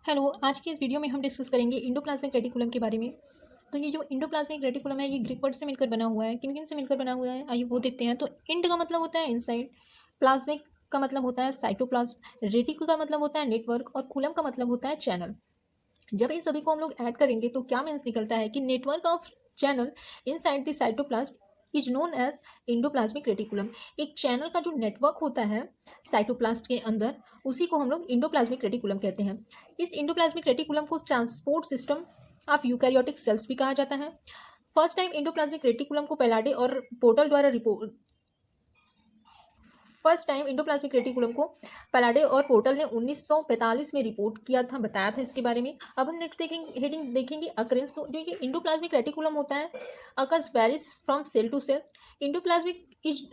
Hello, आज की इस वीडियो में हम डिस्कस करेंगे इंडोप्लाज्मिक रेटिकुलम के बारे में। तो ये जो इंडोप्लाज्मिक रेटिकुलम है, ये ग्रीक वर्ड से मिलकर बना हुआ है। किन-किन से मिलकर बना हुआ है, आइए वो देखते हैं। तो इंड का मतलब होता है इनसाइड, प्लाज्मिक का मतलब होता है साइटोप्लाज्म, रेटिकल का मतलब होता है नेटवर्क और कुलम का मतलब होता है चैनल। जब इन सभी को हम लोग ऐड करेंगे तो क्या मीन्स निकलता है कि network of channel inside the cytoplasm is known as endoplasmic reticulum. एक चैनल का जो नेटवर्क होता है साइटोप्लाज्म के अंदर, उसी को हम लोग इंडोप्लाज्मिक रेटिकुलम कहते हैं। इस इंडोप्लाज्मिक रेटिकुलम को transport system of eukaryotic cells भी कहा जाता है। फर्स्ट टाइम इंडोप्लाज्मिक रेटिकुलम को पैलाडे और पोर्टल द्वारा report first time endoplasmic reticulum को पैलाडे और पोर्टल ने 1945 में रिपोर्ट किया था, बताया था इसके बारे में। अब हम नेक्स्ट देखेंगे, हेडिंग देखेंगे अकरेंस। तो जो ये इंडोप्लाज्मिक रेटिकुलम होता है, occurs varies from cell to cell. Endoplasmic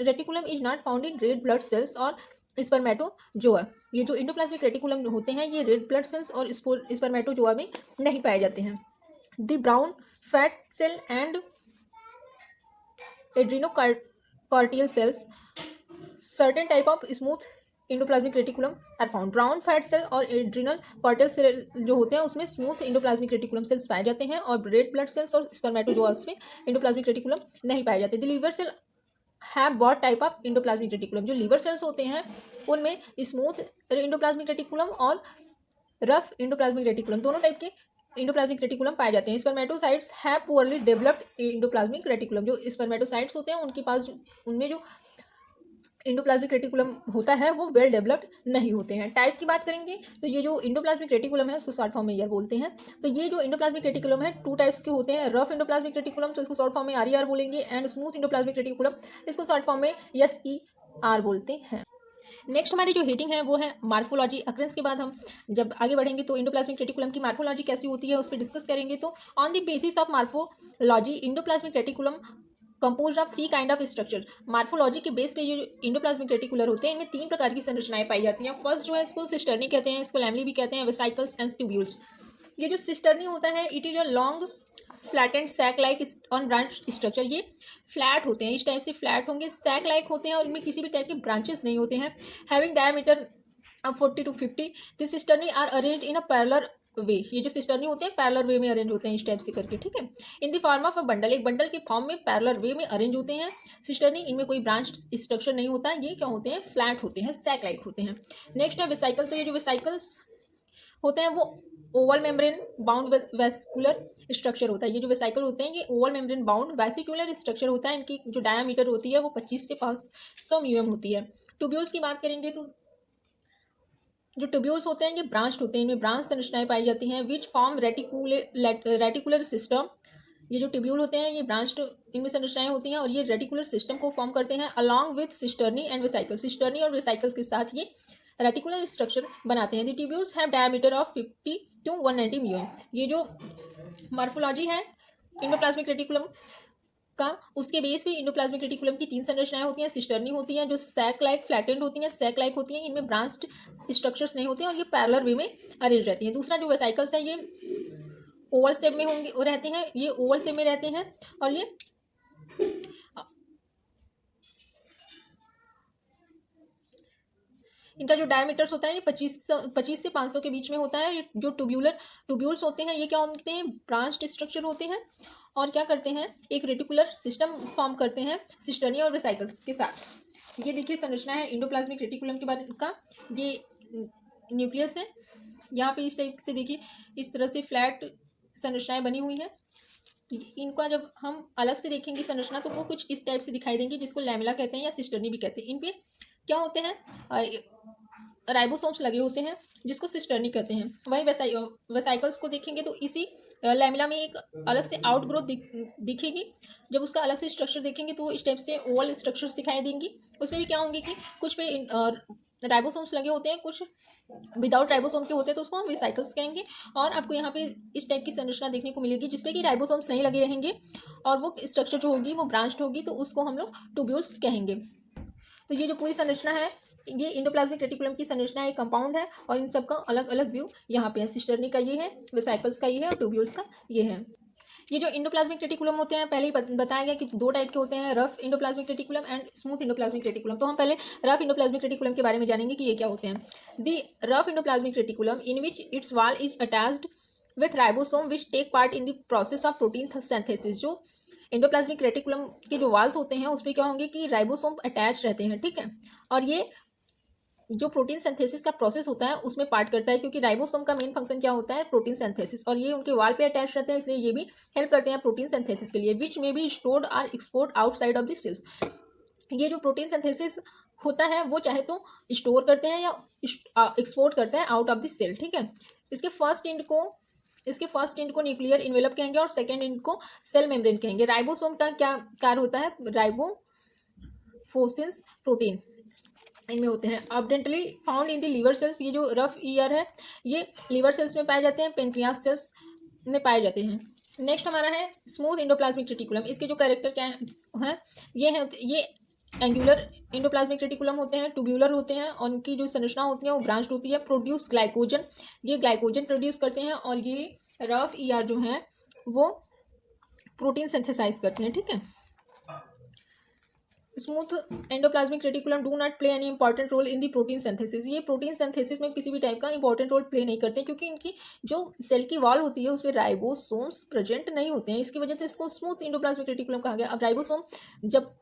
reticulum is not found in red blood cells और स्पर्मेटोजोआ। ये जो इंडोप्लाज्मिक रेटिकुलम होते हैं, ये रेड ब्लड सेल्स और स्पर्मेटोजोआ में नहीं पाए जाते हैं। The brown fat cell and adrenocortical cells, certain type of smooth endoplasmic reticulum are found. Brown fat cell और एड्रिनल कॉर्टियल सेल जो होते हैं उसमें स्मूथ इंडोप्लाज्मिक रेटिकुलम सेल्स पाए जाते हैं, और रेड ब्लड सेल्स और स्पर्मेटोजोआस में इंडोप्लाज्मिक रेटिकुलम नहीं पाए जाते। The liver cell have broad type of endoplasmic reticulum. जो लीवर सेल्स होते हैं उनमें स्मूथ इंडोप्लाज्मिक रेटिकुलम और रफ इंडोप्लाज्मिक रेटिकुलम, दोनों टाइप के इंडोप्लाज्मिक रेटिकुलम पाए जाते हैं। Spermatocytes have poorly developed endoplasmic reticulum. जो स्पर्मेटोसाइट्स होते हैं उनके पास उनमें जो इंडोप्लाज्मिक रेटिकुलम होता है वो वेल डेवलप्ड नहीं होते हैं। टाइप की बात करेंगे तो ये जो इंडोप्लाज्मिक रेटिकुलम है उसको शॉर्ट फॉर्म में ईआर बोलते हैं। तो ये जो इंडोप्लाज्मिक रेटिकुलम है टू टाइप्स के होते हैं। रफ इंडोप्लाज्मिक रेटिकुलम तो इसको शॉर्ट फॉर्म में आरईआर बोलेंगे, एंड स्मूथ इंडोप्लाज्मिक रेटिकुलम इसको शॉर्ट फॉर्म में एसईआर बोलते हैं। नेक्स्ट हमारी जो हेडिंग है वो है मार्फोलॉजी। अक्रेंस के बाद हम जब आगे बढ़ेंगे तो इंडोप्लाज्मिक रेटिकुलम की मार्फोलॉजी कैसी होती है उस पर डिस्कस करेंगे। तो on the basis of morphology endoplasmic reticulum compose of three kind of structure. Morphology के बेस पे ये जो इंडोप्लाज्मिक रेटिकुलर होते हैं इनमें तीन प्रकार की संरचनाएं पाई जाती हैं। फर्स्ट जो है इसको सिस्टर्नी कहते हैं, इसको लैमली भी कहते हैं, वेसाइकल्स एंड ट्यूब्यूल्स। ये जो सिस्टर्नी होता है it is a long flattened sac like on branch structure. ये फ्लैट होते हैं, इस टाइप से फ्लैट होंगे, सैक लाइक होते हैं और इनमें किसी भी टाइप के ब्रांचेस नहीं होते हैं। हैविंग डायमीटर अब 40 to 50। This cisternae are arrange in a parallel way. ये जो सिस्टर्नी होते हैं पैरेलल वे में अरेंज होते हैं इस टाइप से करके, ठीक है। In the form of a bundle, एक बंडल के फॉर्म में पैरेलल वे में अरेंज होते हैं। सिस्टर्नी, इनमें कोई ब्रांच स्ट्रक्चर नहीं होता है, ये क्या होते हैं, फ्लैट होते हैं, सैक लाइक होते हैं। नेक्स्ट है वेसाइकल। तो ये जो वेसाइकल्स होते हैं वो Oval membrane bound vascular structure होता है। ये जो वेसाइकल होते हैं ये Oval membrane bound vesicular structure होता है। इनकी जो डायामीटर होती है वो 25 से 500 mm होती है। ट्यूब्यूल्स की बात करेंगे तो जो ट्यूब्यूल्स होते हैं ये ब्रांच्ड होते हैं, इनमें ब्रांच संरचनाएं पाई जाती हैं। Which form reticular system. ये जो ट्यूब्यूल होते हैं ये ब्रांच्ड इनमें संरचनाएं होती हैं और ये रेटिकुलर सिस्टम को फॉर्म करते हैं along with cisternae and vesicle. Cisternae और वेसाइकल्स के साथ ये रेटिकुलर स्ट्रक्चर बनाते हैं। The tubules have diameter of 50 to 190 mm। ये जो मॉर्फोलॉजी है इंडोप्लाज्मिक रेटिकुलम का, उसके बेस पे इंडोप्लाज्मिक रेटिकुलम की तीन संरचनाएं होती हैं। सिस्टर्नी होती हैं जो सैक लाइक फ्लैटेंड होती हैं, सैक लाइक होती हैं, इनमें ब्रांच्ड स्ट्रक्चर्स नहीं होते हैं और ये पैरेलल वे में अरेंज रहती हैं। दूसरा जो वेसाइकल्स है ये ओवल शेप में होंगे रहते हैं, ये ओवल शेप में रहते हैं और ये इनका जो डायमीटर्स होता है ये 25 से 500 के बीच में होता है। ये जो ट्यूब्यूल्स होते हैं ये क्या होते हैं, ब्रांच्ड स्ट्रक्चर होते हैं और क्या करते हैं, एक रेटिकुलर सिस्टम फॉर्म करते हैं सिस्टर्नी और वेसाइकल्स के साथ। ये देखिए संरचना है इंडोप्लाज्मिक रेटिकुलम के बारे का। ये न्यूक्लियस है, यहाँ पे इस टाइप से देखिए इस तरह से फ्लैट संरचनाएं बनी हुई हैं। इनका जब हम अलग से देखेंगे संरचना तो वो कुछ इस टाइप से दिखाई देंगी, जिसको लैमेला कहते हैं या सिस्टर्नी भी कहते हैं। इन पे क्या होते हैं, राइबोसोम्स लगे होते हैं जिसको सिस्टर्नी कहते हैं। वहीं वेसाइकल्स को देखेंगे तो इसी लैमिला में एक अलग से आउटग्रोथ दिखेगी। जब उसका अलग से स्ट्रक्चर देखेंगे तो इस टाइप से ओवल स्ट्रक्चर्स दिखाई देंगी। उसमें भी क्या होंगे कि कुछ पे राइबोसोम्स लगे होते हैं, कुछ विदाउट राइबोसोम के होते हैं तो उसको हम वेसाइकल्स कहेंगे। और आपको यहाँ पे इस टाइप की संरचना देखने को मिलेगी जिसपे कि राइबोसोम्स नहीं लगे रहेंगे और वो स्ट्रक्चर जो होगी वो ब्रांच्ड होगी, तो उसको हम लोग ट्यूब्यूल्स कहेंगे। तो ये जो पूरी संरचना है ये इंडोप्लाज्मिक रेटिकुलम की संरचना एक कंपाउंड है और इन सब का अलग अलग व्यू यहाँ पे है। सिस्टर्नी का ये है, वेसाइकल्स का ये है और ट्यूब्यूल्स का ये है। ये जो इंडोप्लाज्मिक रेटिकुलम होते हैं पहले ही बताया गया कि दो टाइप के होते हैं, rough endoplasmic reticulum and smooth endoplasmic reticulum. तो हम पहले रफ इंडोप्लाज्मिक रेटिकुलम के बारे में जानेंगे कि ये क्या होते हैं। The rough endoplasmic reticulum in which its wall is attached with ribosome which take part in the process of protein synthesis. जो इंडोप्लाज्मिक रेटिकुलम के जो वाल्स होते हैं उसमें क्या होंगे कि राइबोसोम अटैच रहते हैं, ठीक है, और ये जो प्रोटीन सिंथेसिस का प्रोसेस होता है उसमें पार्ट करता है, क्योंकि राइबोसोम का मेन फंक्शन क्या होता है, प्रोटीन सिंथेसिस, और ये उनके वाल पे अटैच रहते हैं, इसलिए ये भी हेल्प करते हैं प्रोटीन सिंथेसिस के लिए, विच में बी स्टोर्ड और export outside of the cells. ये जो प्रोटीन सिंथेसिस होता है वो चाहे तो स्टोर करते हैं या एक्सपोर्ट करते हैं आउट ऑफ द सेल, ठीक है। इसके फर्स्ट एंड को न्यूक्लियर इन्वेलप कहेंगे और सेकेंड एंड को सेल मेम्ब्रेन कहेंगे। राइबोसोम का क्या कार्य होता है, राइबोफोसिन्स प्रोटीन इनमें होते हैं। Abundantly found in the liver cells. ये जो रफ ईयर है ये लीवर सेल्स में पाए जाते हैं, पेनक्रियास सेल्स में पाए जाते हैं। नेक्स्ट हमारा है स्मूथ इंडोप्लाज्मिक रेटिकुलम। इसके जो कैरेक्टर क्या है ये एंगुलर इंडोप्लाज्मिक रेटिकुलम होते हैं, ट्यूब्यूलर होते हैं, और उनकी जो संरचना होती है वो ब्रांच्ड होती है। प्रोड्यूस ग्लाइकोजन, ये ग्लाइकोजन प्रोड्यूस करते हैं, और ये रफ ईयर जो है वो प्रोटीन सिंथेसाइज करते हैं, ठीक है। Smooth endoplasmic reticulum do not play any important role in the protein synthesis. ये प्रोटीन सिंथेसिस में किसी भी टाइप का इंपॉर्टेंट रोल प्ले नहीं करते, क्योंकि इनकी जो सेल की वॉल होती है उसमें राइबोसोम्स प्रेजेंट नहीं होते हैं, इसकी वजह से इसको स्मूथ एंडोप्लाज्मिक रेटिकुलम कहा गया। अब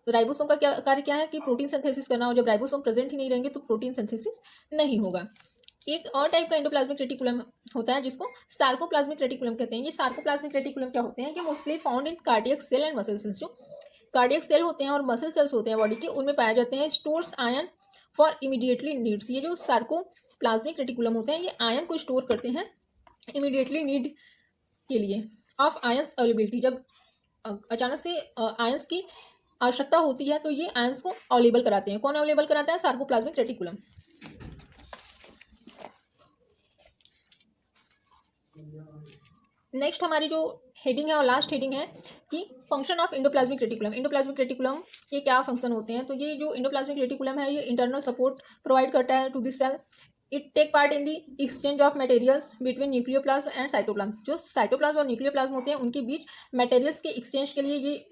राइबोसोम का कार्य क्या है कि प्रोटीन सिंथेसिस करना हो, जब राइबोसोम प्रेजेंट ही नहीं रहेंगे तो प्रोटीन सिंथेसिस नहीं होगा। एक और टाइप का एंडोप्लाज्मिक रेटिकुलम होता है जिसको सार्कोप्लाज्मिक रेटिकुलम कहते हैं। ये सार्कोप्लाज्मिक रेटिकुलम क्या होते हैं कि mostly found in cardiac cell and muscle cells. जो कार्डियक सेल होते हैं और मसल सेल्स होते हैं बॉडी के, उनमें पाए जाते हैं। Stores ion for immediately needs. ये जो सार्कोप्लाज्मिक रेटिकुलम होते हैं ये आयन को स्टोर करते हैं इमीडिएटली नीड के लिए ऑफ आयंस अवेलेबिलिटी। जब अचानक से आयंस की आवश्यकता होती है तो ये आयंस को अवेलेबल कराते हैं। कौन अवेलेबल कराता है, सार्कोप्लाज्मिक रेटिकुलम। नेक्स्ट हमारी जो हेडिंग है और लास्ट हेडिंग है कि function of endoplasmic reticulum. Endoplasmic reticulum के क्या फंक्शन होते हैं, तो ये जो इंडोप्लाज्मिक रेटिकुलम है ये इंटरनल सपोर्ट प्रोवाइड करता है to the cell. It take part in the exchange of materials between nucleoplasm and cytoplasm. जो साइटोप्लाज्म और न्यूक्लियोप्लाज्म होते हैं उनके बीच मटेरियल्स के एक्सचेंज के लिए ये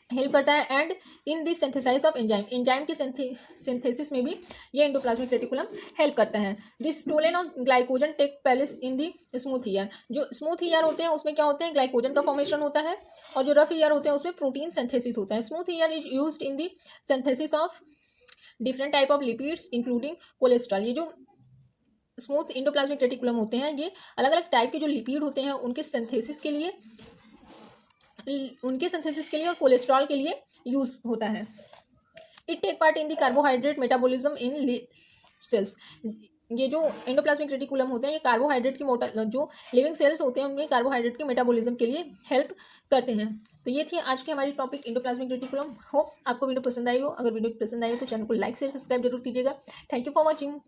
हेल्प करता है। And in the synthesize of enzyme के सिंथेसिस में भी ये इंडोप्लाज्मिक रेटिकुलम हेल्प करता है। This stolen of glycogen take place in the smooth ER. जो स्मूथ ईयर होते हैं उसमें क्या होते हैं, ग्लाइकोजन का फॉर्मेशन होता है, और जो रफ ईयर होते हैं उसमें प्रोटीन सिंथेसिस होता है। Smooth year is used in the synthesis of different type of lipids including cholesterol. ये जो स्मूथ इंडोप्लाज्मिक रेटिकुलम होते हैं ये अलग अलग टाइप के जो लिपिड होते हैं उनके सिंथेसिस के लिए और कोलेस्ट्रॉल के लिए यूज होता है। It take part in the carbohydrate metabolism in cells. ये जो एंडोप्लाज्मिक रेटिकुलम होते हैं ये कार्बोहाइड्रेट की जो लिविंग सेल्स होते हैं उनमें कार्बोहाइड्रेट के मेटाबॉलिज्म के लिए हेल्प करते हैं। तो ये थी आज की हमारी टॉपिक इंडोप्लाज्मिक रेटिकुलम। होप आपको वीडियो पसंद आई हो। अगर वीडियो पसंद आई हो तो चैनल को लाइक शेयर सब्सक्राइब जरूर कीजिएगा। Thank you for watching.